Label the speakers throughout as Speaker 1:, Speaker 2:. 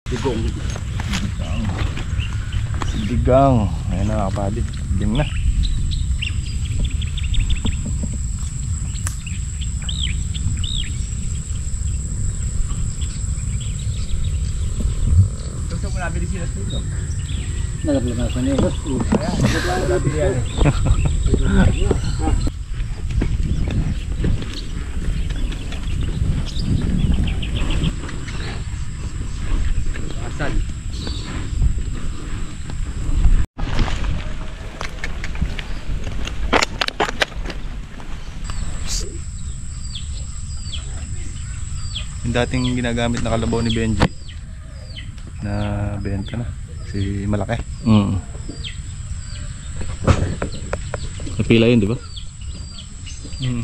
Speaker 1: Digong.
Speaker 2: Digang. Ayun na kapatid. Digang na.
Speaker 1: Gusto mo nabili sila dito?
Speaker 3: Nalaglag na sa negos.
Speaker 1: Ayan, gusto mo nabili yan eh. Asal.
Speaker 2: Yung dating ginagamit na kalabaw ni Benji na benta na si malaki.
Speaker 4: Napila yun, di ba?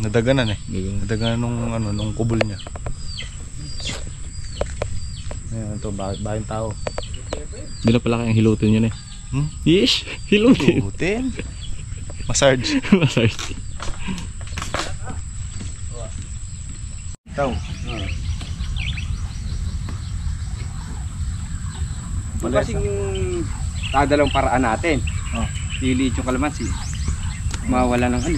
Speaker 2: Nadaganan eh. Nadaganan nung kubol niya. Ayan ito, bahay tao.
Speaker 4: Hindi na pala kayang hilutin yun eh. Yes! Hilutin!
Speaker 2: Hilutin? Massage.
Speaker 4: Massage.
Speaker 2: Ito.
Speaker 1: Kasing dadalawang paraan natin.
Speaker 2: Oh.
Speaker 1: Liliit yung kalamansi. Mawala ng ano.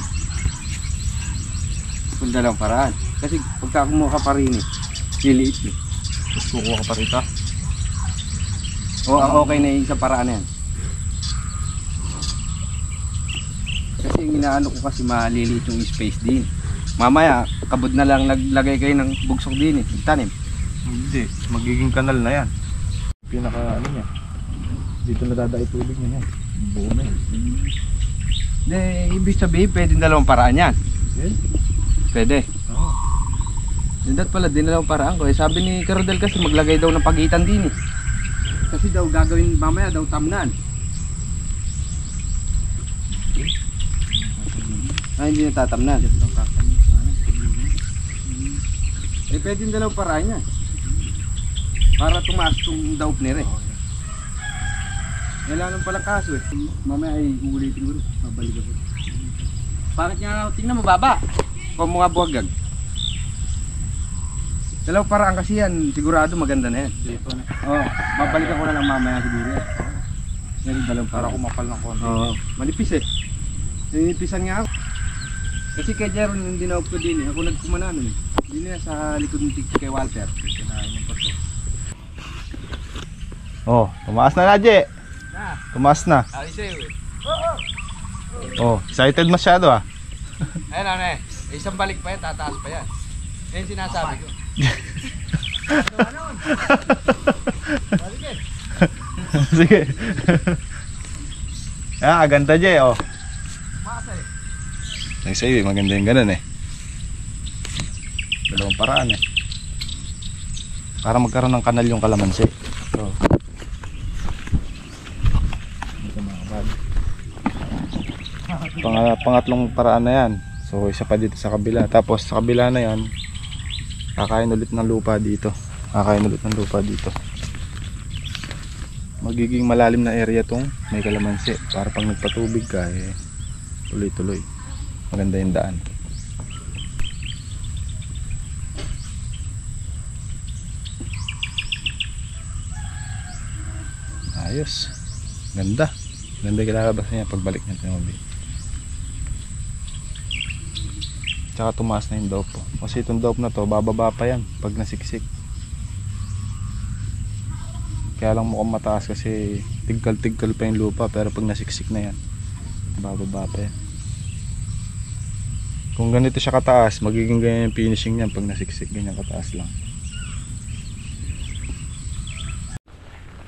Speaker 1: Kung dalawang paraan. Kasi pagka kumuha ka pa rin eh, liliit eh.
Speaker 2: Tapos kukuha ka pa rito.
Speaker 1: O okay na yung isang paraan na yan. Kasi yung inaano ko kasi maliliit yung space din. Mamaya, kabod na lang naglagay kayo ng bugsok din eh, tanim.
Speaker 2: Hindi, magiging kanal na yan. Pinaka ano niya. Dito nadadai tubig niya yan. Buo na yan.
Speaker 1: Hindi, ibig sabihin pwede dalawang paraan yan.
Speaker 2: Yes?
Speaker 1: Pwede.
Speaker 2: Oo.
Speaker 1: Dapat pala din dalawang paraan ko. Eh, sabi ni Carodel kasi maglagay daw ng pagitan din eh. Kasi daw gagawin mamaya daw tamnan. Ay, hindi natatamnan. Eh, pwede yung dalawang paraan yan. Para tumaas itong daupner eh. Kailangan palang kaso eh. Mamaya ay uulitin ko rin. Mabalik ako. Bakit nga tingnan mo baba? Kung mga buwagag. Dalawang paraan kasi yan. Sigurado maganda na yan.
Speaker 2: Dito na.
Speaker 1: Oo. Babalikan ko na lang mamaya siguro yan. Yan yung dalawang
Speaker 2: Para
Speaker 1: paraan.
Speaker 2: kumapal ng konti.
Speaker 1: Oo. Manipis eh. Nanipisan nga ako. Kasi kay Jeron yung dinawag ko din eh. Ako nagkumana nun eh. Hindi na sa likod ng tigti kay Walter. Kinain yung pato.
Speaker 2: Oh, tumaas na Nadje. Tumaas na.
Speaker 1: Ay sa'yo eh.
Speaker 2: Oh, excited masyado ah.
Speaker 1: Ayun ano eh. Isang balik pa yan, tataas pa yan. Yan sinasabi ko. Balik eh.
Speaker 2: Sige. Ah, aganda Je oh.
Speaker 1: Masa eh.
Speaker 2: Ay sa'yo, maganda yung ganun eh. Dalawang paraan eh. Para magkaroon ng kanal yung kalamansi. So, pangatlong paraan na yan. So isa pa dito sa kabila. Tapos sa kabila na yan, kakain ulit ng lupa dito. Magiging malalim na area tong may kalamansi. Para pag nagpatubig ka eh, tuloy-tuloy. Maganda yung daan. Ayos. Ganda. Ganda yung lalabas niya pagbalik niya tinabi. Tsaka tumaas na yung dope po. Kasi itong dope na to, bababa pa yan pag nasiksik. Kaya lang mukhang mataas kasi tigkal-tigkal pa yung lupa. Pero pag nasiksik na yan, bababa pa yan. Kung ganito siya kataas, magiging ganyan yung finishing niyan pag nasiksik. Ganyan kataas lang.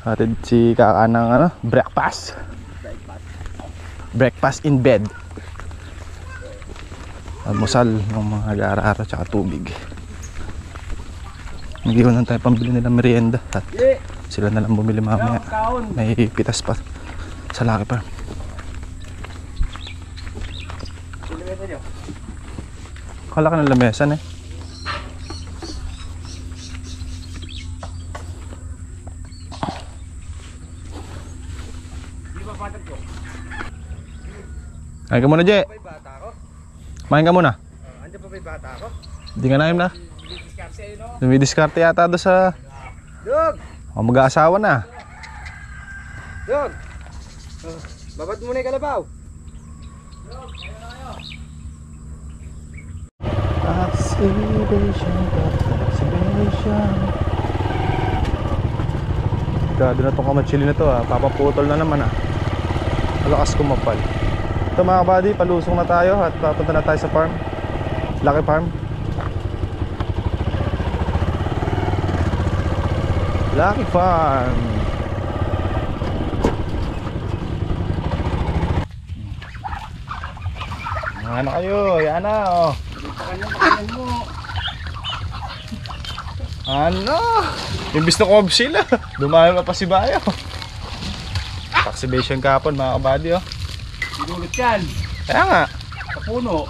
Speaker 2: Hatid si Kaka ng breakfast. Breakfast in bed. Almusal ng mga gara-ara tsaka tubig. Mag-iwan tayo pambili nila merienda at sila na lang bumili mamaya. May pitas pa sa Lucky Farm. Kala ka ng lamesan eh. Kain ka muna, Je. Main ka muna.
Speaker 1: Andiyan pa ba yung bata ko?
Speaker 2: Hindi ka naim na.
Speaker 1: Didiskarte no?
Speaker 2: Dumidiskarte yata doon sa...
Speaker 1: Dog!
Speaker 2: O, mag-aasawa na.
Speaker 1: Dog! Babad muna yung kalabaw.
Speaker 2: Taxibation. Gado na itong kamatsili na to papaputol na naman Malakas kumapal. Ito mga kabady, palusong na tayo at papunta na tayo sa farm. Lucky Farm. Lucky Farm. Ano kayo? Yan na Ano? Imbis na kumab sila, dumayo pa si Bayo. Taxibation kahapon mga kabady
Speaker 1: Sinulot yan.
Speaker 2: Kaya nga.
Speaker 1: Sa puno.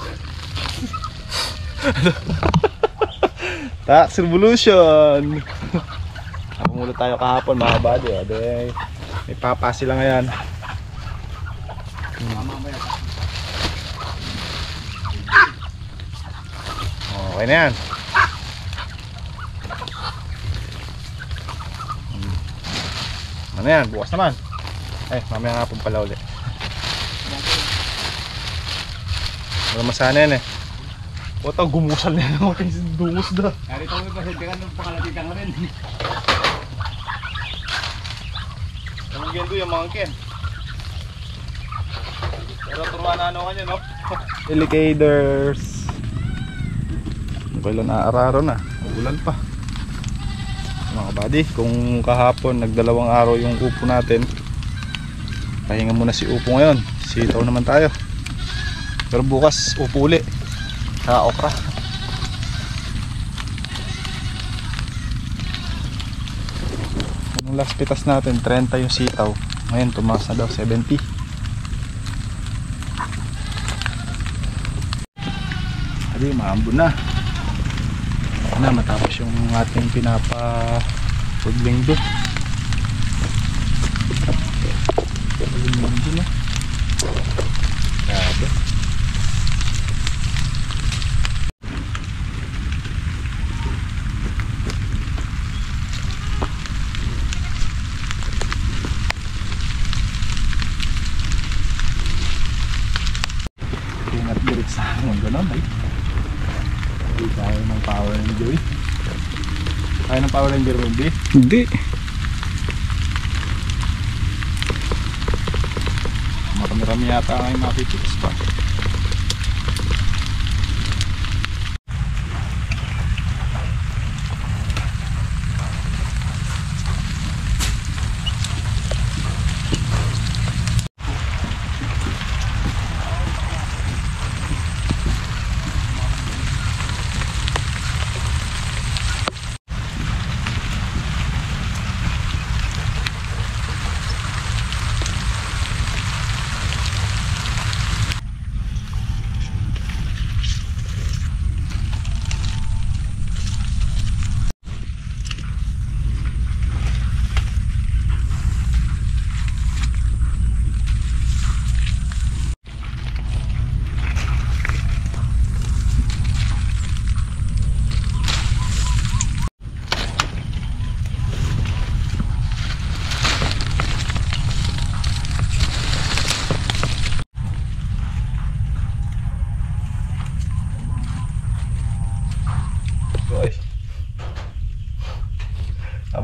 Speaker 2: Tax Revolution. Nakumulot tayo kahapon mga kabady may papa sila ngayon. Okay na yan. Ano yan? Bukas naman. Mamaya nga pong pala ulit. Wala masana yan Wata gumusal na yan ako dungos da.
Speaker 1: Narito mo pa sa ng pangalatitan rin.
Speaker 2: Anong gendo yung mga ken? Pero turuan na ano kanya no? Delicators. Kailan naararo na? Ulan pa. Mga buddy, kung kahapon nagdalawang araw yung upo natin, pahinga muna si upo ngayon. Sitaw naman tayo. Pero bukas upo uli. Saka okra. Yung last pitas natin 30 yung sitaw. Ngayon tumaas na daw 70. Hali maambon na. Na matapos yung ating pinapa-pudling doon. Pudling doon Grabe. Ingat dirit sa hangin gano'n Hindi tayo ng Power Ranger. Kaya ng Power Ranger mo, hindi?
Speaker 4: Hindi.
Speaker 2: Marami yata ngayon mapipitas pa.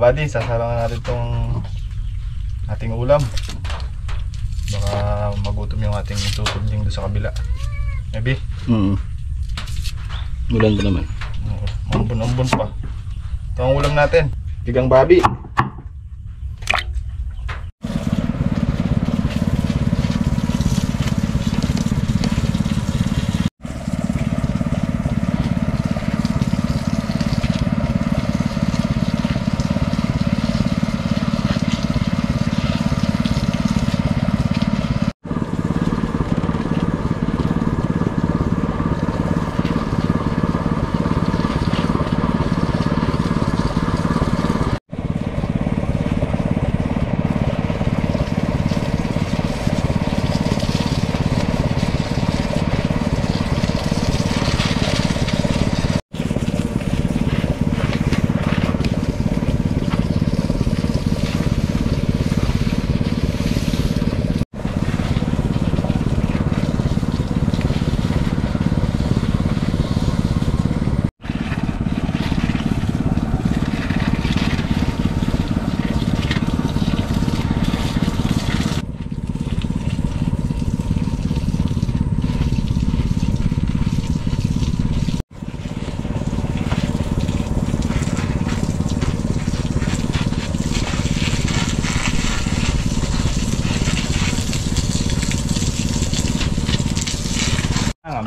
Speaker 2: Buddy, sasalangan natin itong ating ulam. Baka magutom yung ating tutudling doon sa kabila. Maybe?
Speaker 4: Ulan ba naman?
Speaker 2: Mambon-ambon pa. Ito ang ulam natin. Tigang babi.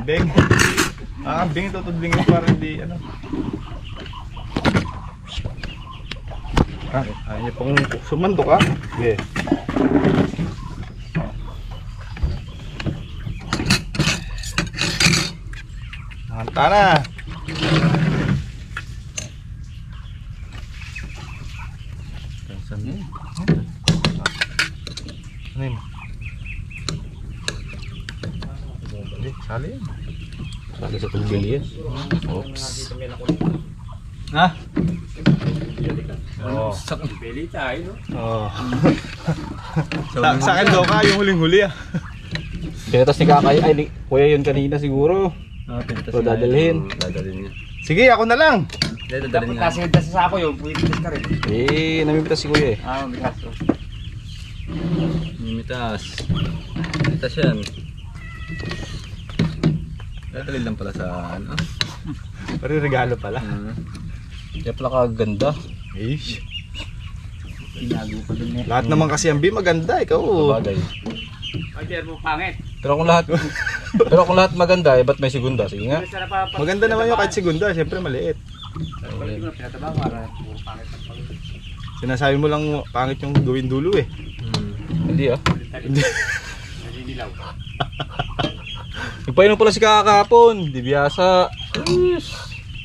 Speaker 2: Beng. Beng tutudlingin para hindi ano. Ayaw niya pong sumandok ha. Okay. Hanta na. Ano yun? Sali yan.
Speaker 4: Sali sa tubig yan. Oops.
Speaker 3: Ha?
Speaker 2: Oo.
Speaker 1: Beli tayo, no?
Speaker 2: Oo. Sa akin daw ka, yung huling-huli ah.
Speaker 4: Pinatas ni Kakay, ay kuya yun kanina siguro. So dadalhin.
Speaker 1: Dadalhin niya.
Speaker 2: Sige, ako na lang.
Speaker 1: Dapat kasi nagdas sa ako yun, pumipitas ka rin.
Speaker 4: Namimitas si kuya eh.
Speaker 1: Bigas ko.
Speaker 3: Mimitas. Mimitas yan. Dadalhin lang pala sa ano.
Speaker 2: Pero regalo pala.
Speaker 4: Kaya pala kaganda.
Speaker 2: Eish.
Speaker 1: Tinago pa dun eh.
Speaker 2: Lahat naman kasi ang B maganda, ikaw.
Speaker 4: Bagay.
Speaker 1: Ay, mo pangit.
Speaker 4: Pero kung lahat maganda, ba't may segunda? Sige nga.
Speaker 2: Maganda naman yung kahit segunda, syempre maliit.
Speaker 1: Pinataba para puro pangit ang pangit.
Speaker 2: Sinasabi mo lang pangit yung gawin dulo eh.
Speaker 4: Hindi ah.
Speaker 2: Hindi.
Speaker 1: Nalililaw.
Speaker 4: Nagpainom pala si kakahapon. Di biyasa.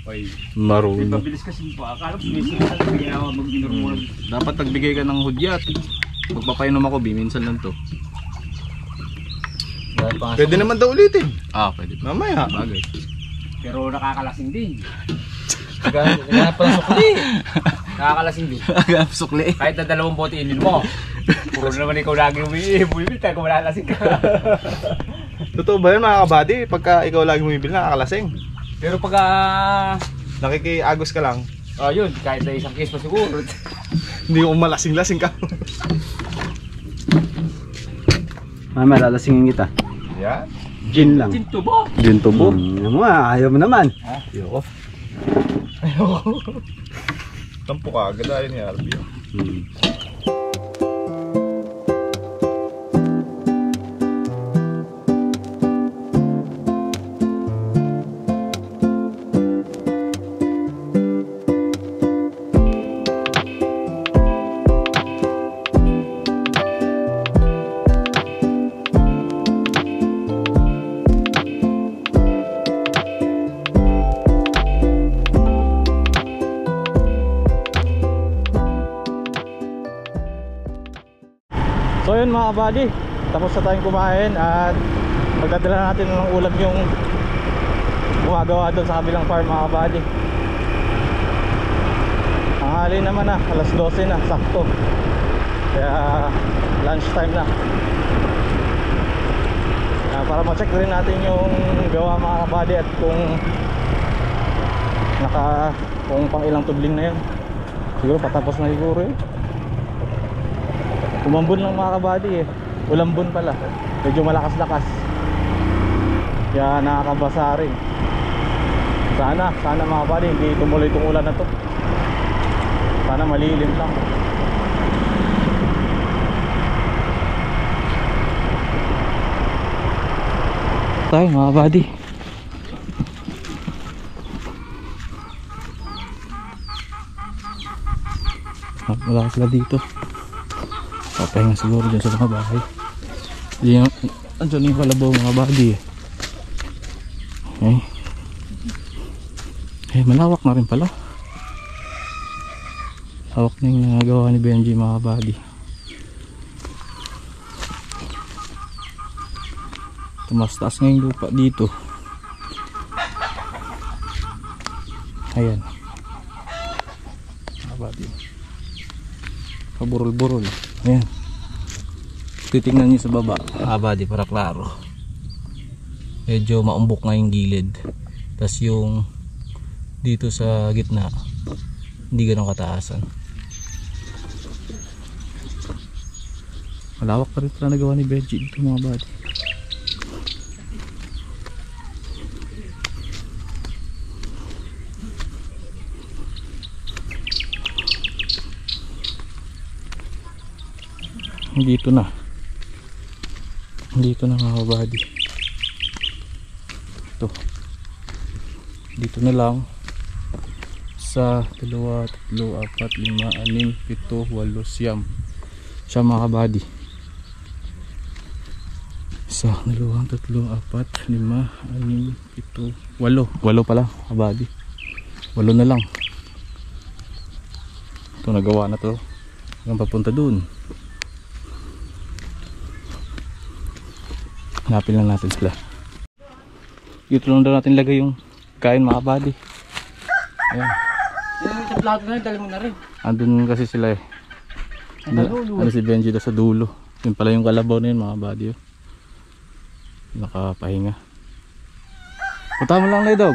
Speaker 1: Oy.
Speaker 4: Marunong.
Speaker 1: Mabilis kasi po. Akala ko sumisimulan na ginawa mag-inom mo.
Speaker 4: Dapat nagbigay ka ng hudyat. Magpapainom ako, minsan lang to.
Speaker 2: Pwede naman daw ulitin.
Speaker 4: Pwede.
Speaker 2: Mamaya.
Speaker 4: Bagay.
Speaker 1: Pero nakakalasing din.
Speaker 4: Naghanap pa ng sukli.
Speaker 1: Nakakalasing din.
Speaker 4: Naghanap sukli.
Speaker 1: Kahit na 2 bote inin mo. Puro naman ikaw lagi umiibig. Kaya kung malalasing ka.
Speaker 2: Totoo ba yun mga kabady? Pagka ikaw lagi bumibili, nakakalasing.
Speaker 1: Pero pag
Speaker 2: Nakikiagos ka lang.
Speaker 1: yun, kahit na isang case pa siguro.
Speaker 2: Hindi ko malasing-lasing ka.
Speaker 3: Mama, lalasingin kita.
Speaker 2: Yan.
Speaker 3: Gin lang.
Speaker 1: Tintubo.
Speaker 3: Gin tubo. Ayaw mo naman.
Speaker 2: Ayoko. Tampo ka, agad ayaw ni Arby. So yun mga kabady, tapos na tayong kumain at magdadala natin ng ulam yung gumagawa doon sa kabilang farm mga kabady. Tanghali naman na, alas 12 na, sakto. Kaya lunch time na. Para ma-check rin natin yung gawa mga kabady at kung pang ilang tudling na yun. Siguro patapos na siguro yun. Umambon lang mga kabady eh. Ulambon pala. Medyo malakas-lakas. Kaya nakakabasa rin. Sana mga kabady hindi tumuloy itong ulan na to. Sana malilim lang. Tayo mga kabady. Wala sila dito. Papahinga siguro dyan sa mga bahay. Andyan yung kalabaw mga body eh. Okay. Malawak na rin pala. Hawak na yung nagawa ni Benji mga body. Tumaas-taas nga yung lupa dito. Ayan mga body. Kaburol-burol. Ayan. Titingnan nyo sa baba.
Speaker 4: Body para klaro. Medyo maumbok nga yung gilid. Tapos yung dito sa gitna hindi ganun kataasan.
Speaker 2: Malawak pa rin pala nagawa ni Benji dito mga body. Dito na mga kabady.
Speaker 4: dito. Dito na lang. Sa 2, 3, 4, 5, 6, 7, 8, siyam. Siya mga kabady. 1, 2, 3, 4, 5, 6, 7, 8. 8 pala kabady. 8 na lang. Ito nagawa na to. Hanggang papunta dun. Hanapin lang natin sila. Dito lang daw natin lagay yung kain mga kabady. Ayan.
Speaker 1: Yung sa plato na, dali mo na rin.
Speaker 4: Andun kasi sila eh. Ano si Benji doon sa dulo. Yun pala yung kalabaw na yun mga buddy. Oh. Nakapahinga. Punta mo lang Ledog.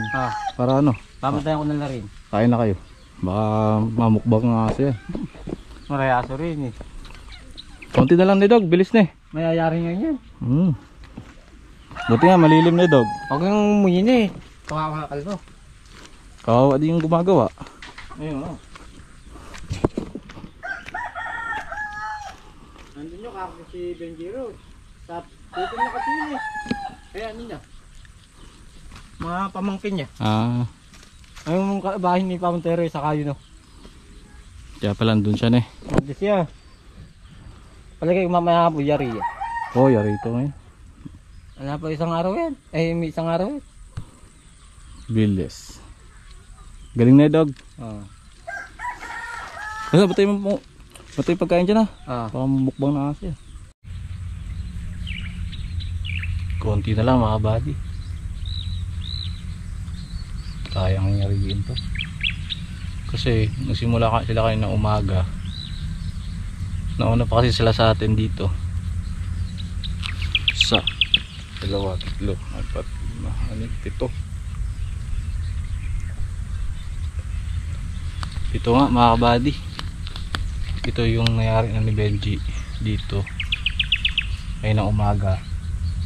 Speaker 4: Para ano.
Speaker 1: Pamantayan ko na rin.
Speaker 4: Kain na kayo. Baka mamukbang nga kasi yan.
Speaker 1: Marayaso rin eh.
Speaker 4: Konti na lang Ledog. Bilis na eh.
Speaker 1: Mayayari nga yan.
Speaker 4: Buti nga malilim Ledog.
Speaker 1: Huwag yung munyin eh. Kawawa ka kalbo.
Speaker 4: Kawawa din yung gumagawa.
Speaker 1: Ayun o. Nandun nyo kakak si Benjiro. Sa putin na kasi yun eh. Kaya ano niya? Mga pamangkin niya. Ayun yung bahay ni Pamontero sa kayo no.
Speaker 4: Kaya pala andun siya na eh.
Speaker 1: Magdi siya. Palagay ko mamaya po yari eh.
Speaker 4: Oh, yari ito ngayon.
Speaker 1: Ano pa isang araw yan? May isang araw yan.
Speaker 4: Bilis. Galing na Dog. Kasi batay pagkain dyan Baka mukbang na kasi konti na lang mga buddy. Kayang nyariin to. Kasi nagsimula sila kayo ng umaga. Nauna pa kasi sila sa atin dito. 1, 2, 3, 4, 5, 6, 7. Ito nga mga kabady. Ito yung nangyari na ni Benji dito. Ngayon ng umaga.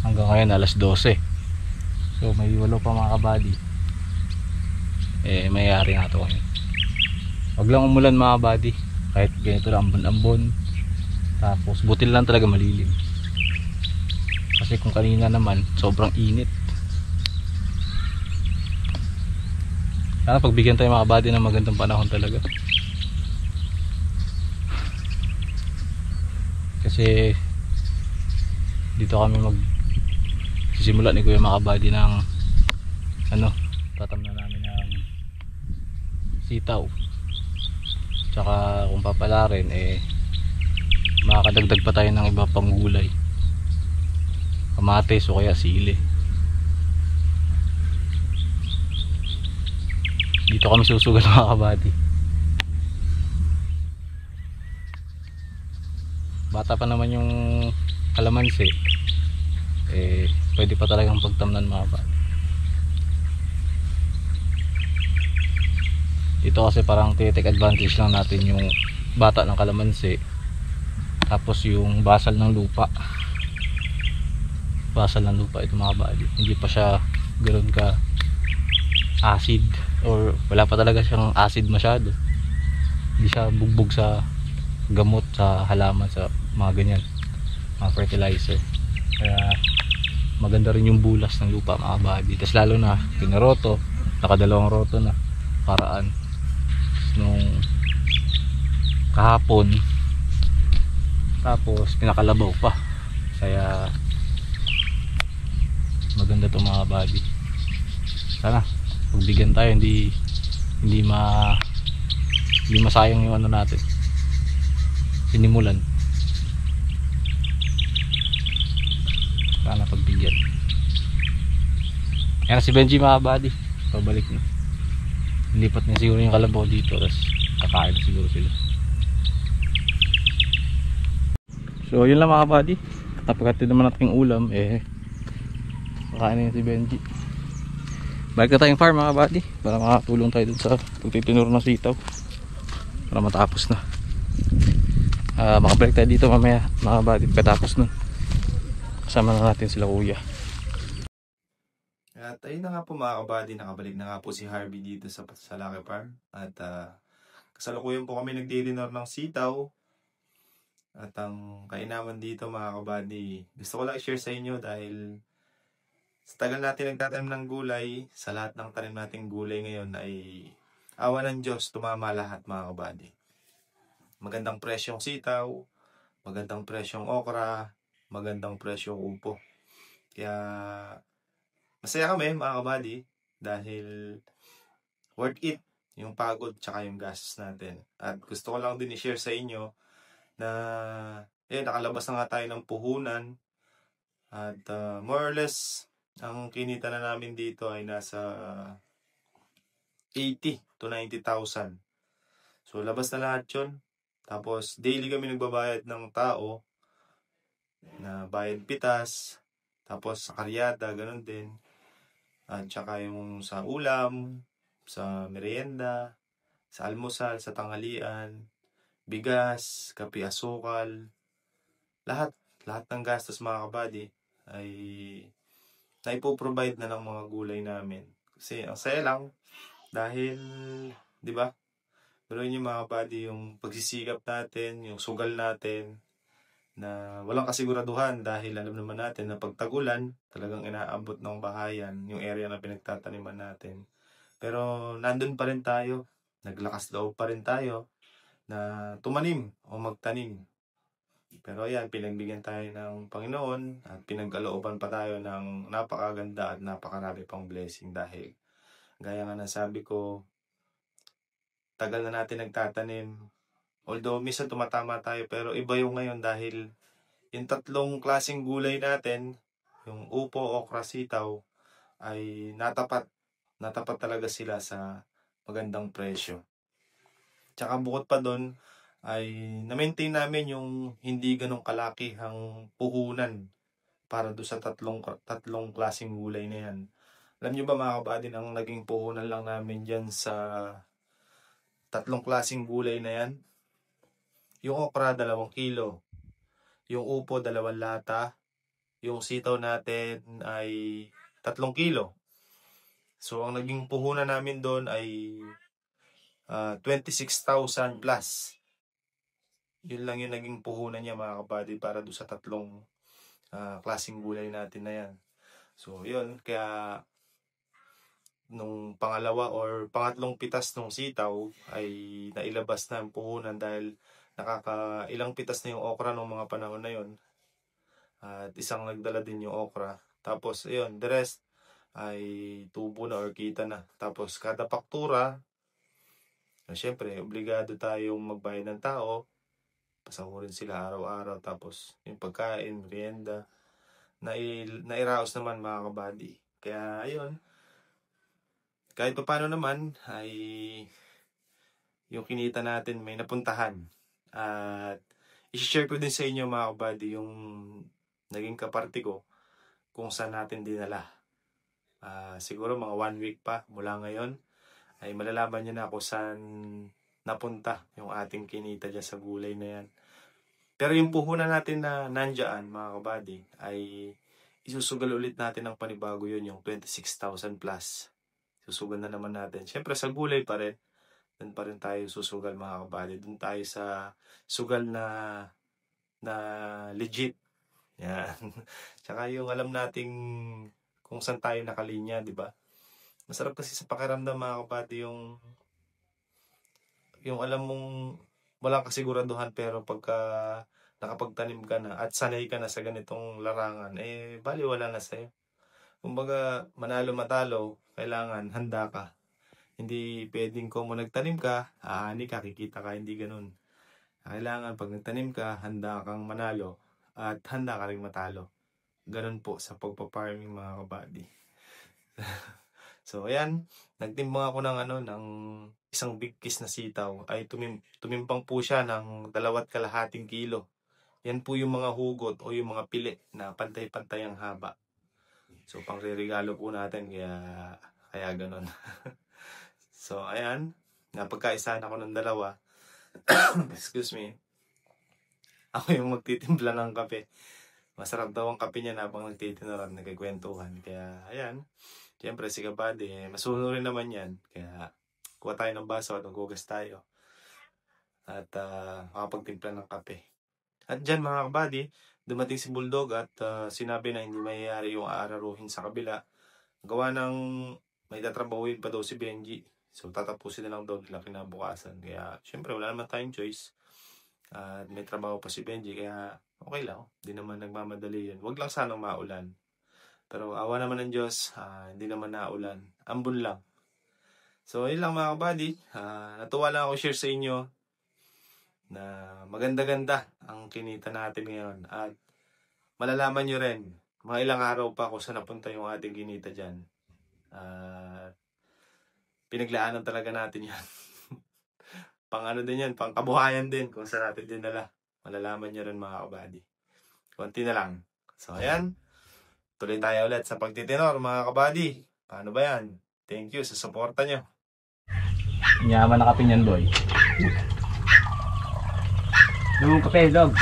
Speaker 4: Hanggang ngayon alas 12. So may 8 pa mga kabady. Mayayari nga ito ngayon. Huwag lang umulan mga kabady. Kahit ganito lang ambon-ambon. Tapos butil lang talaga malilim. Kasi kung kanina naman sobrang init. Sana pagbigyan tayo mga kabady ng magandang panahon talaga. Kasi dito kami sisimula ni Kuya mga kabady ng tatamnan namin ng sitaw. Tsaka kung papala rin makakadagdag pa tayo ng iba pang gulay. Kamatis o kaya sili. Dito kami susugal mga kabady. Bata pa naman yung kalamansi. Pwede pa talagang pagtamnan mga kabady. Dito kasi parang take advantage lang natin yung bata ng kalamansi. Tapos yung basal ng lupa. Basal ng lupa ito mga kabady. Hindi pa siya ganoon ka acid. Or wala pa talaga siyang acid masyado. Hindi siya bugbog sa gamot, sa halaman, sa mga ganyan, mga fertilizer. Kaya maganda rin yung bulas ng lupa mga kabady. Tapos lalo na pinaroto, nakadalawang roto na paraan nung kahapon. Tapos pinakalabaw pa. Kaya maganda to mga kabady. Sana pagbigyan tayo, hindi masayang yung natin sinimulan. Sana pagbigyan. Yan si Benji mga kabady, pabalik na. Lipat na siguro yung kalabaw dito, tapos kakain na siguro sila. So yun lang mga kabady, tapos naman natin yung ulam kakain na si Benji. Balik na tayong farm mga kabady para makatulong tayo dun sa pagtitinuro ng sitaw para matapos na. Makabalik tayo dito mamaya mga kabady pagkatapos nun. Kasama na natin sila kuya.
Speaker 2: At ayun na nga po mga kabady, nakabalik na nga po si Harvey dito sa Lucky Farm. At kasalukuyan po kami nagdi-dinner ng sitaw. At ang kainaman dito mga kabady, gusto ko lang i-share sa inyo dahil Sa tagal natin nagtatanim ng gulay, sa lahat ng tanim nating gulay ngayon ay awa ng Diyos, tumama lahat mga kabady. Magandang presyong sitaw, magandang presyong okra, magandang presyong upo. Kaya masaya kami mga kabady dahil worth it yung pagod tsaka yung gastos natin. At gusto ko lang din i-share sa inyo na nakalabas na nga tayo ng puhunan at more or less ang kinita na namin dito ay nasa 80 to 90,000. So labas na lahat yun. Tapos daily kami nagbabayad ng tao na bayad pitas, tapos sa karyada, ganun din. At saka yung sa ulam, sa merienda, sa almusal, sa tanghalian, bigas, kape, asukal, lahat ng gastos mga kabady ay naipoprovide na ng mga gulay namin. Kasi ang saya lang dahil, di ba? Pero yun yung mga kabady, yung pagsisikap natin, yung sugal natin, na walang kasiguraduhan dahil alam naman natin na pag tagulan, talagang inaabot ng bahayan yung area na pinagtataniman natin. Pero nandun pa rin tayo, naglakas loob pa rin tayo na tumanim o magtanim. Pero ayan, pinagbigyan tayo ng Panginoon at pinagkalooban pa tayo ng napakaganda at napakarami pang blessing dahil gaya nga nasabi ko, tagal na natin nagtatanim. Although minsan tumatama tayo pero iba yung ngayon dahil yung tatlong klaseng gulay natin, yung upo, okra, sitaw, ay natapat talaga sila sa magandang presyo. Tsaka bukod pa doon ay na-maintain namin yung hindi ganong kalakihang puhunan para doon sa tatlong klaseng gulay na yan. Alam nyo ba mga kabady, ang naging puhunan lang namin dyan sa tatlong klaseng gulay na yan? Yung okra, 2 kilo. Yung upo, 2 lata. Yung sitaw natin ay 3 kilo. So, ang naging puhunan namin doon ay 26,000 plus. Yun lang yung naging puhunan niya mga kabady para doon sa tatlong klaseng gulay natin na yan. So, yun. Kaya nung pangalawa or pangatlong pitas ng sitaw ay nailabas na ang puhunan dahil nakakailang pitas na yung okra nung mga panahon na yun. At isang nagdala din yung okra. Tapos, ayun, the rest ay tubo na or kita na. Tapos, kada paktura, syempre, obligado tayong magbayad ng tao. Pasahurin sila araw-araw. Tapos, yung pagkain, merienda, nairaos naman mga kabady. Kaya, ayun, kahit pa paano naman ay yung kinita natin may napuntahan. At i-share ko din sa inyo mga kabady yung naging kaparte ko kung saan natin dinala. Siguro mga 1 week pa mula ngayon ay malalaman nyo na kung saan napunta yung ating kinita dyan sa gulay na yan. Pero yung puhunan natin na nandyan mga kabady ay isusugal ulit natin ng panibago yun, yung 26,000 plus. Susugal na naman natin. Siyempre sa gulay pa rin. Doon pa rin tayo susugal mga kabady. Doon tayo sa sugal na legit. Yan. Tsaka yung alam nating kung saan tayo nakalinya, di ba? Masarap kasi sa pakiramdam mga kabady yung alam mong walang kasiguraduhan pero pagka nakapagtanim ka na at sanay ka na sa ganitong larangan, baliwala na sa'yo. Kumbaga, manalo matalo, kailangan handa ka. Hindi pwedeng kung nagtanim ka, aani ka, kikita ka, hindi ganun. Kailangan pag nagtanim ka, handa kang manalo at handa ka rin matalo. Ganun po sa pagpa-farming mga kabady. So, ayan, nagtimbang ako ng isang big kiss na sitaw. Ay tumimpang po siya ng 2.5 kilo. Yan po yung mga hugot o yung mga pili na pantay-pantay ang haba. So, pangre-regalo po natin, kaya ganun. So, ayan. Napagkaisahan ako ng 2. Excuse me. Ako yung magtitimpla ng kape. Masarap daw ang kape niya habang nagtitinuran, nagkikwentuhan. Kaya, ayan. Siyempre, si kabady, masuno rin naman yan. Kaya, kuha tayo ng baso at maghugas tayo. At makapagtimpla ng kape. At dyan mga kabady, dumating si Bulldog at sinabi na hindi mayayari yung aararuhin sa kabila. Gawa ng may tatrabahuin pa daw si Benji. So tatapusin na lang daw nila kinabukasan. Kaya syempre wala naman tayong choice. At may trabaho pa si Benji kaya okay lang. Hindi naman nagmamadali yun. Huwag lang sanang maulan. Pero awa naman ng Diyos, hindi naman naulan. Ambon lang. So yun lang mga kabady. Natuwa lang ako share sa inyo na maganda-ganda ang kinita natin ngayon. At malalaman nyo rin, mga ilang araw pa kung saan napunta yung ating kinita dyan. Pinaglaanan talaga natin yan. Pang ano din yan, pang kabuhayan din kung saan natin dinala. Malalaman nyo rin mga kabady. Konti na lang. So ayan, tuloy tayo ulit sa pagtitinor mga kabady. Paano ba yan? Thank you sa suporta nyo.
Speaker 4: Yaman na kapin yan, boy.
Speaker 3: Yung kape, dog.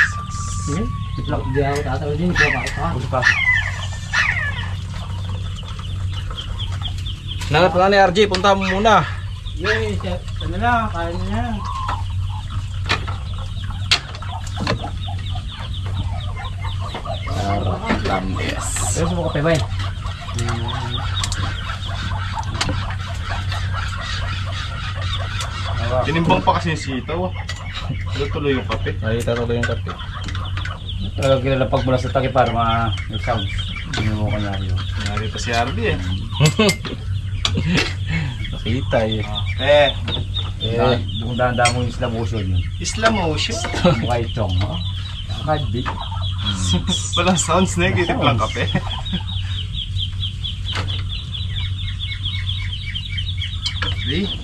Speaker 1: Sige. Di ako tatawid din.
Speaker 4: Pa. Nangat nga ni RJ, punta mo muna.
Speaker 1: Yay, ano na, kaya niya.
Speaker 4: Yes.
Speaker 1: Pero mo kape ba eh?
Speaker 2: Tinimbang pa kasi yung sitaw. Tuloy yung kape.
Speaker 4: Ay, tatuloy yung kape.
Speaker 3: Talagang kilalapag mula sa taki para may sounds. Hindi mo kanyari yun.
Speaker 2: Nangyari pa si RB eh.
Speaker 4: Nakita eh.
Speaker 3: Kung dahan-dahan mo yung slow motion yun.
Speaker 2: Islam Ocean.
Speaker 3: Mukha itong, ha? Nakadbit.
Speaker 2: Walang sounds, negative lang kape.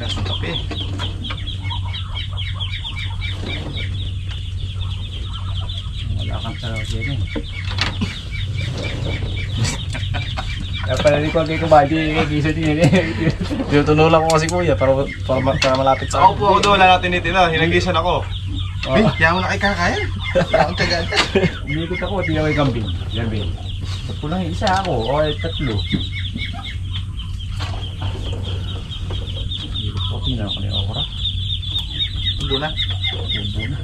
Speaker 2: Last ng kape.
Speaker 3: Wala kang sarap yan eh. Kaya pala rin ko kay Kabady, kisa din eh.
Speaker 4: Tinutunulan ko kasi kuya para malapit sa
Speaker 2: Ako po ako doon, wala natin itin. Hinagisan ako. Kaya mo na kay kakain. Wala akong tagad.
Speaker 3: Umikot ako, tiyaw ay kambing. Yan, Ben. Ba't ko lang isa ako, o ay tatlo. Umikot ko, tingnan ko na yung okra.
Speaker 2: Tubo na.
Speaker 3: Tubo na.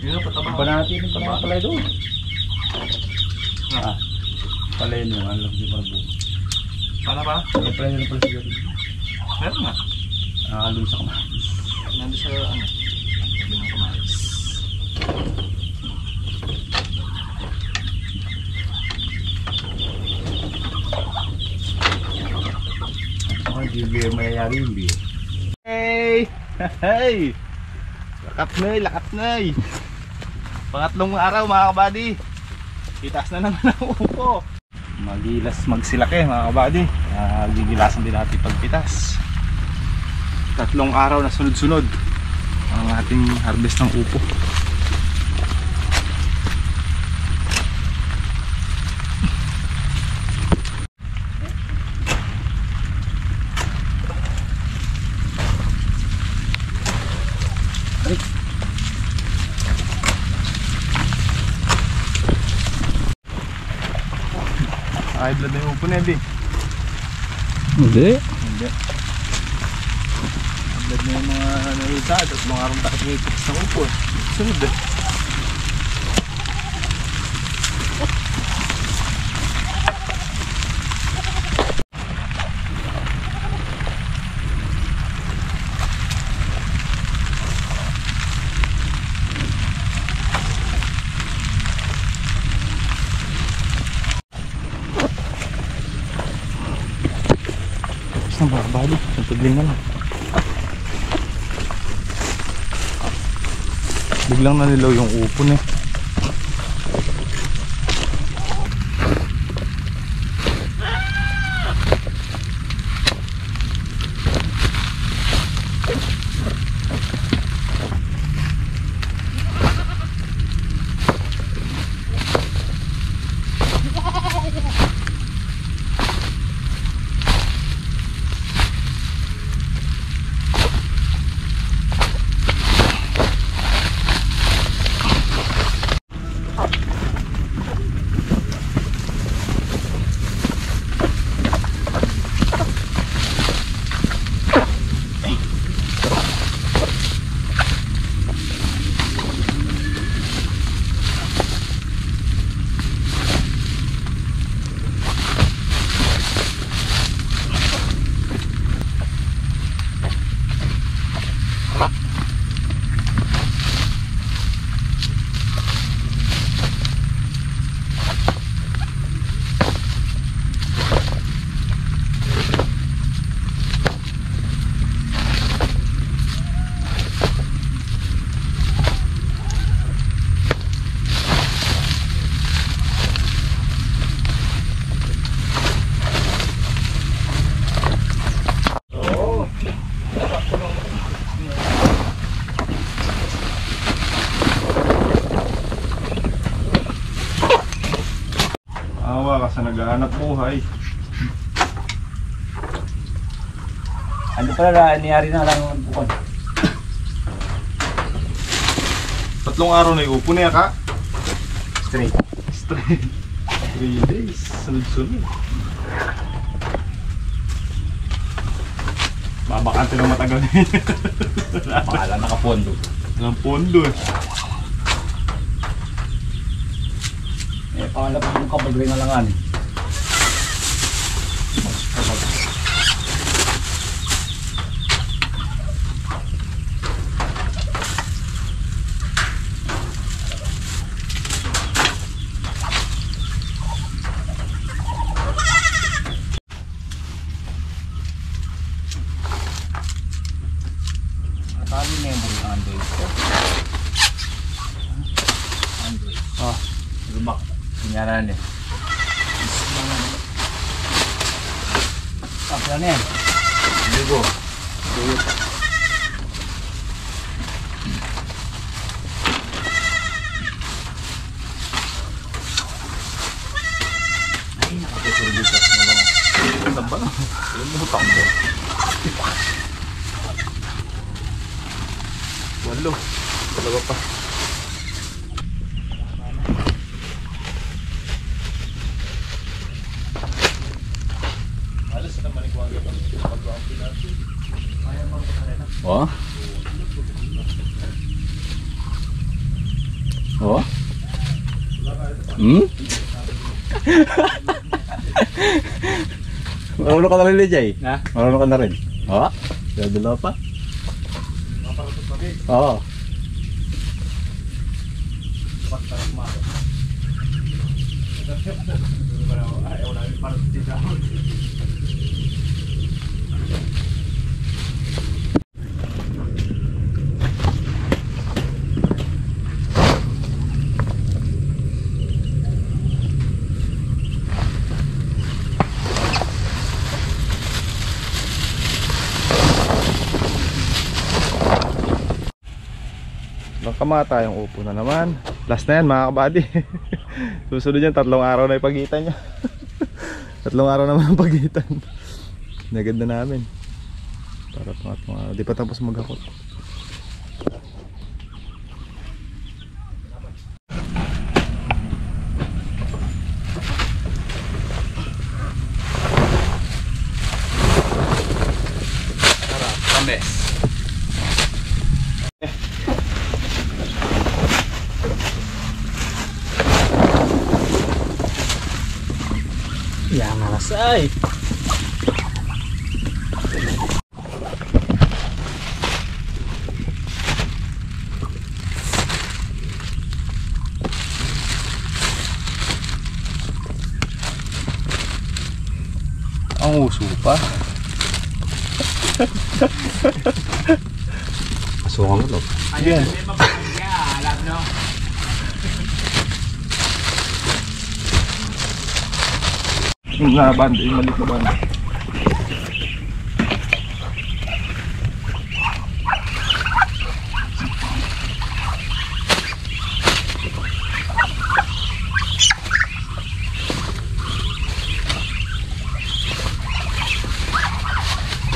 Speaker 2: Yun, patama.
Speaker 3: Iba natin yung mga palay doon. Palay nyo, ang lang di marabo.
Speaker 2: Paano ba?
Speaker 3: Yung palay nyo pala siguro.
Speaker 2: Meron nga.
Speaker 3: Nakakalun sa kamatis.
Speaker 2: Nandun sa ano? Sabi ng kamatis.
Speaker 3: Hindi beer mayayari yung beer.
Speaker 2: Hey! Hey! Lakat nay! Pangatlong araw mga kabady. Itaas na naman ang upo. Magilas magsilaki mga kabady. Gigilasan din natin pagpitas. 3 araw na sunod-sunod ang ating harvest ng upo. High blood na yung upo na yun.
Speaker 4: Hindi.
Speaker 2: Hindi. High blood na yung mga nalita at mga arong takot ng ipitas ng upo. Sunod eh. Saan ba? Bali, nagpagling na lang. Biglang nanilaw yung upon eh. sa naghahanap buhay.
Speaker 3: Ano pala nangyari na lang ng bukod?
Speaker 2: 3 araw na yung upo niya ka.
Speaker 3: Straight.
Speaker 2: 3 days. Sunod-sunod. Babakante ng matagal na yun.
Speaker 3: Pakala nakapondo.
Speaker 2: Ang pondo eh.
Speaker 3: Pakala pa yung kapag rin alangan. Kali memory ng Android ko. Android. Lumak. Sinyaran eh. Kapila na yan. Ligo. Ay, nakapagsurbitas na lang.
Speaker 2: Ano ba? Alam mo takbo. 8. Dalawa pa. Alas na manikwaga pa. Pag-ang pinasi.
Speaker 3: Oh? Oh? Hmm? Marunong ka na rin, Jay?
Speaker 4: Ha?
Speaker 3: Marunong ka na rin? Oh? Dalawa pa? Oo.
Speaker 2: Kamata yung upo na naman. Last na yan mga kabady. Susunod yan, 3 araw na yung pagitan niya. 3 araw naman ang pagitan. Naganda namin. Para pangatlong araw. Di pa tapos maghakot.
Speaker 3: Kames.
Speaker 4: Yan malasay.
Speaker 2: Ang uso pa.
Speaker 4: Asukang ito.
Speaker 2: Yan. Yung banda, yung maliit na banda.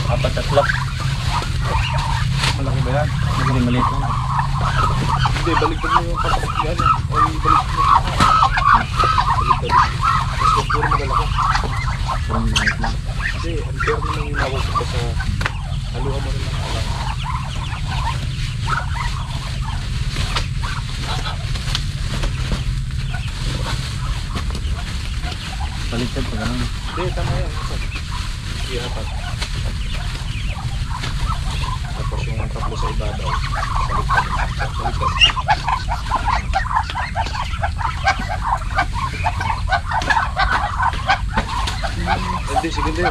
Speaker 3: Apat at lock.
Speaker 2: Malaki ba yan?
Speaker 3: Hindi maliit lang.
Speaker 2: Hindi, baliktad mo yung patakot yan. Ay, baliktad mo. Baliktad. Mas puro malalaki.
Speaker 3: Parang maliit lang.
Speaker 2: Hindi, ang pera naman yung nawag ko sa haluhan mo rin ng alam.
Speaker 3: Baliktad pa lang.
Speaker 2: Hindi, tama yan. Ihapat. Tapos yung 3 sa ibabaw. Baliktad. Baliktad. Hindi, sige din.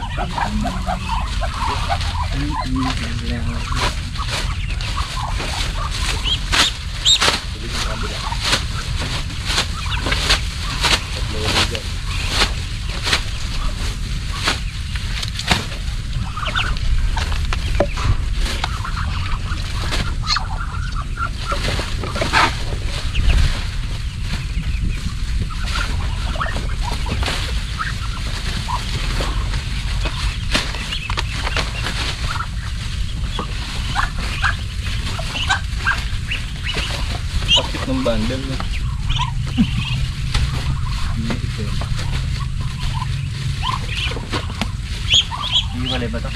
Speaker 2: bundle na.
Speaker 3: Iwalay ba ito?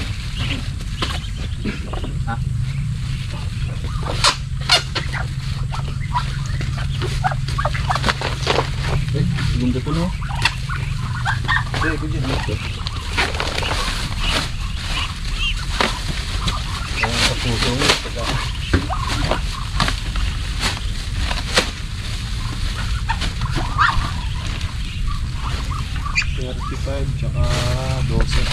Speaker 3: Ha?
Speaker 2: Segundo po no? Hindi, ko dyan. Ang kapuso mo. 35 tsaka 12.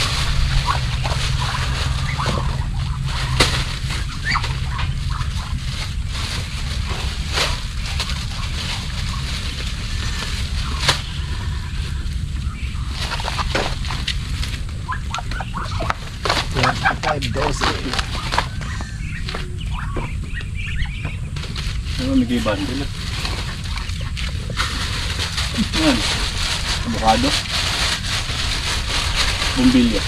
Speaker 2: Ano may bundle? Yan. Avocado. Bumbilya.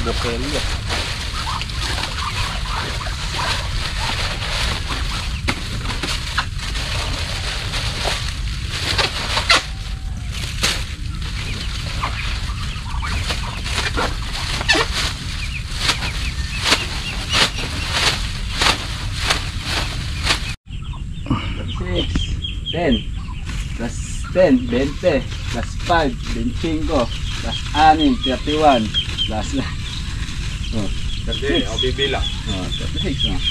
Speaker 2: Dokelya.
Speaker 3: Ten. Plus 10, 20. Plus 5, 25. Plus 6, 31. Plus... Oh,
Speaker 2: 30, ako bibilang.
Speaker 3: 36. Oh.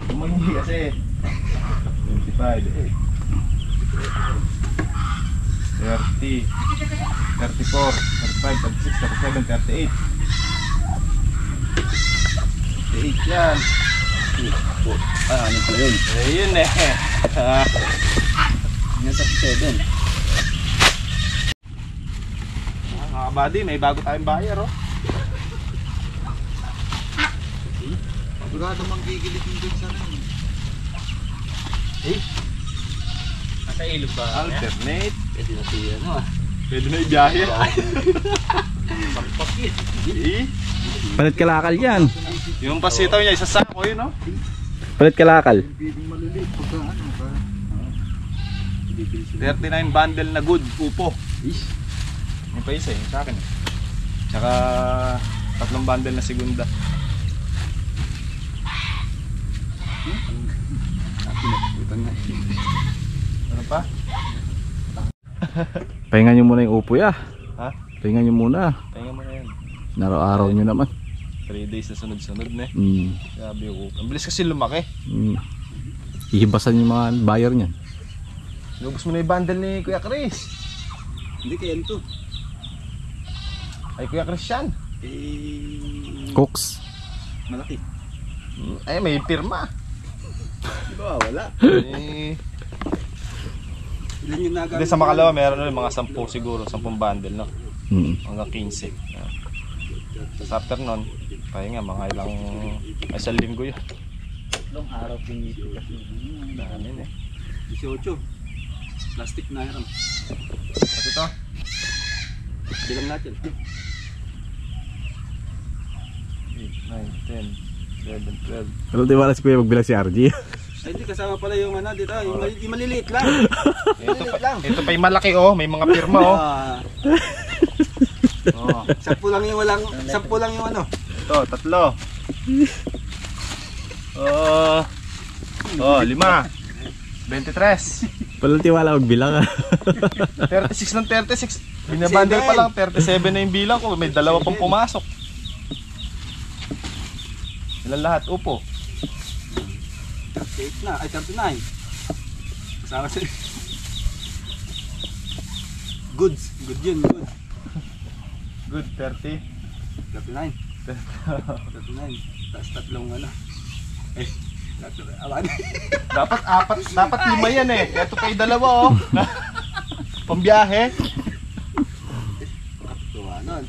Speaker 2: Tumangi kasi 25, 30, 34, 35, 36, 37, 38. 38 yan.
Speaker 3: Ano pala yun?
Speaker 2: Ayun eh.
Speaker 3: Yung 37.
Speaker 2: Mga buddy, may bago tayong buyer oh.
Speaker 1: Sigurado manggigilid yung dun sa rin.
Speaker 4: Nasa ilog ba?
Speaker 2: Alternate.
Speaker 3: Pwede na siya ano ah.
Speaker 2: Pwede na ibiyahe.
Speaker 4: Palit kalakal yan.
Speaker 2: Yung pasitaw niya, isa sako yun oh.
Speaker 4: Palit kalakal.
Speaker 1: Bibing maliliit pagka ano ka.
Speaker 2: 39 bundle na good, upo. Yung pa isa yung sa akin. Tsaka 3 bundle na segunda. Ano pa?
Speaker 4: Pahingan nyo muna yung upo ya.
Speaker 2: Ha?
Speaker 4: Pahingan nyo muna.
Speaker 2: Pahinga mo na yan.
Speaker 4: Naraw-araw nyo naman.
Speaker 2: 3 days na sunod-sunod na eh. Grabe yung upo. Ang bilis kasi lumaki.
Speaker 4: Hihibasan yung mga buyer niyan.
Speaker 2: Lubos mo na yung bundle ni Kuya Chris.
Speaker 1: Hindi kaya ito.
Speaker 2: Ay Kuya Chris yan.
Speaker 4: Cooks.
Speaker 1: Malaki.
Speaker 2: Ay may pirma.
Speaker 1: Di ba wala? Ilan yung nagamit?
Speaker 2: Hindi sa makalawa meron ulit mga 10 siguro, 10 bundle no. Hanggang 15. Tapos after nun, pahinga mga ilang isang linggo yun.
Speaker 1: Long araw pinito kasi.
Speaker 2: Dami eh.
Speaker 1: 18. Plastic na yan.
Speaker 2: At ito,
Speaker 1: Bilang natin.
Speaker 2: 8, 9, 10, 11, 12.
Speaker 4: Ano di ba si Kuya magbilang si RG?
Speaker 1: Ay hindi kasama pala yung ano dito. Yung maliliit lang.
Speaker 2: Ito pa yung malaki oh, may mga pirma oh. Oh.
Speaker 1: 10 lang yung walang. 10 lang yung ano.
Speaker 2: Ito, 3. Oh, 5. 23.
Speaker 4: Walang tiwala magbilang
Speaker 2: 36 ng 36. Binabundle pa lang, 37 na yung bilang ko. May 2 pang pumasok. Ilan lahat? Upo.
Speaker 1: 38 na. Ay 39. Kasama sila. Goods. Good yun. Good.
Speaker 2: Good, 30.
Speaker 1: 39. 39. Tapos 3 ano. Eh.
Speaker 2: Dapat 5 yan eh. Ito pa yung 2 oh. Pambiyahe.
Speaker 1: Tuwa nun.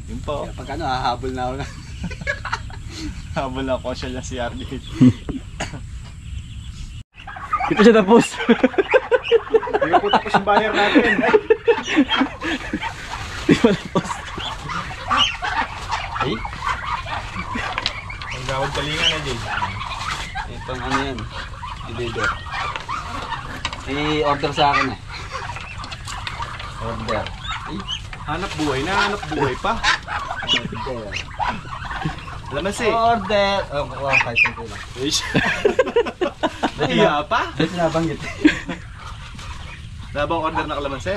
Speaker 2: Yun po.
Speaker 1: Kaya pag ano, hahabol na ako na.
Speaker 2: Habol ako siya lang si RD.
Speaker 4: Ito siya tapos.
Speaker 2: Hindi po tapos yung buyer natin.
Speaker 4: Di ba tapos?
Speaker 2: Ay? Ang gawad kalinga na Jay.
Speaker 3: Itong ano yan, deliver. I-order sa akin eh. Order.
Speaker 2: Hanap buhay na, hanap buhay pa.
Speaker 3: Order.
Speaker 2: Lamansi.
Speaker 3: Order. Oh, kuha kahit ang kulang.
Speaker 2: Iya pa.
Speaker 3: Dito sinabanggit.
Speaker 2: Labang order na kalamansi.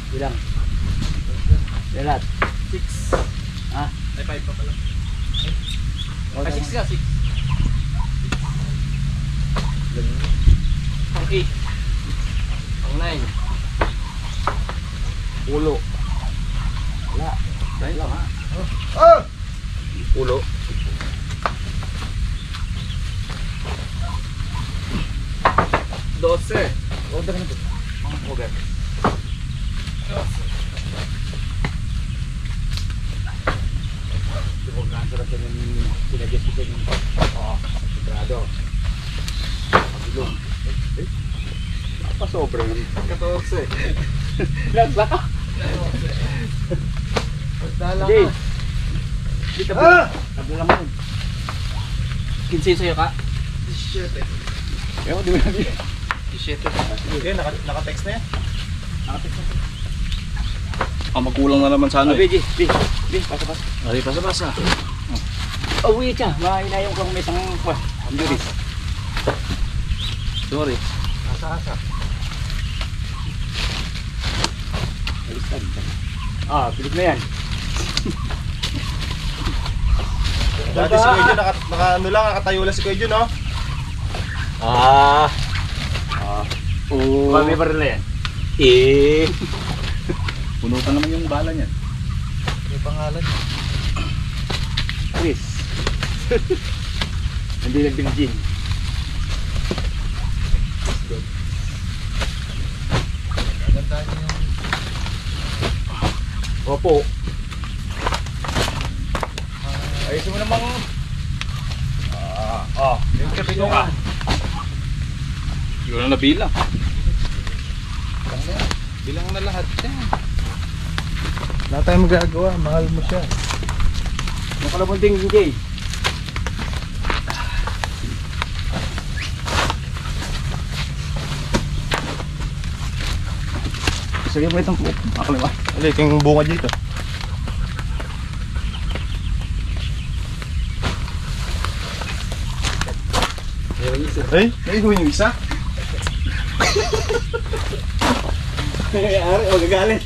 Speaker 3: Bilang. Belat. 6. Ah,
Speaker 2: Ay, 5 pa pala.
Speaker 1: Ay, 6 ka, 6. Pang 8. Pang 9.
Speaker 3: ulo. Wala. Dahil lang ha.
Speaker 2: Ah!
Speaker 3: Ulo. Order na ito. Order. Huwag na ang sarap yung sinadjust ko yung sigurado. Pagulong. Napasobra yun.
Speaker 2: 14.
Speaker 3: Nagba ka?
Speaker 2: Dala
Speaker 3: Hindi.
Speaker 2: ka.
Speaker 3: Hindi tabla. Tabla lang mo.
Speaker 1: 15 sa'yo ka?
Speaker 2: 17.
Speaker 3: Kaya mo di mo nabi.
Speaker 1: 17.
Speaker 2: Okay, naka-text na yan.
Speaker 3: Nakatik na.
Speaker 2: Magkulang na naman sa ano
Speaker 3: Abi, pasa-pasa.
Speaker 2: Ay, pasa-pasa.
Speaker 3: Oh, wait ka. Mahinayong kang may isang pambiris.
Speaker 2: Sorry.
Speaker 1: Asa-asa.
Speaker 3: Baliktad. Ah, pilit na yan.
Speaker 2: Dati si Kuya Jun, ano lang, nakatayo lang si Kuya Jun, no?
Speaker 3: Oh. May baril na yan. Puno pa naman yung bala niyan.
Speaker 2: May pangalan niya.
Speaker 3: Chris. Hindi nag-bilgin.
Speaker 2: Maganda niya yung...
Speaker 3: Opo. Ayusin mo namang...
Speaker 2: Yung kapito ka.
Speaker 3: Yun na nabilang.
Speaker 2: Bilang na lahat yan. Wala tayong magagawa, mahal mo siya.
Speaker 3: Nakalabunding Jay. Sige mo itong makaliwa.
Speaker 2: Ulit, yung bunga dito. Ay, naihuin yung isa?
Speaker 3: Ari, magagalit.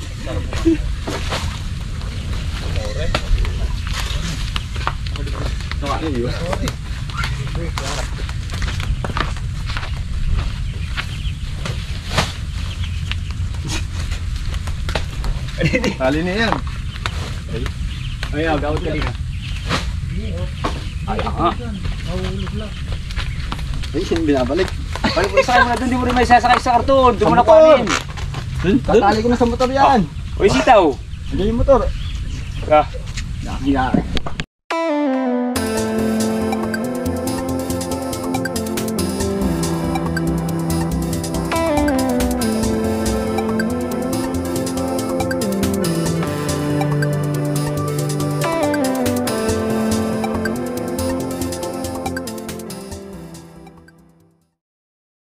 Speaker 2: Tali na yan.
Speaker 3: Ay, gawad ka din. Ay, ay, sino binabalik? Balik mo isakay mo na doon, di mo rin may sasakay sa karton. Doon mo na kuhanin. Tatali ko na sa motor yan. Uy, sitaw.
Speaker 2: Hindi yung motor.
Speaker 3: Ka. Nakakiyari.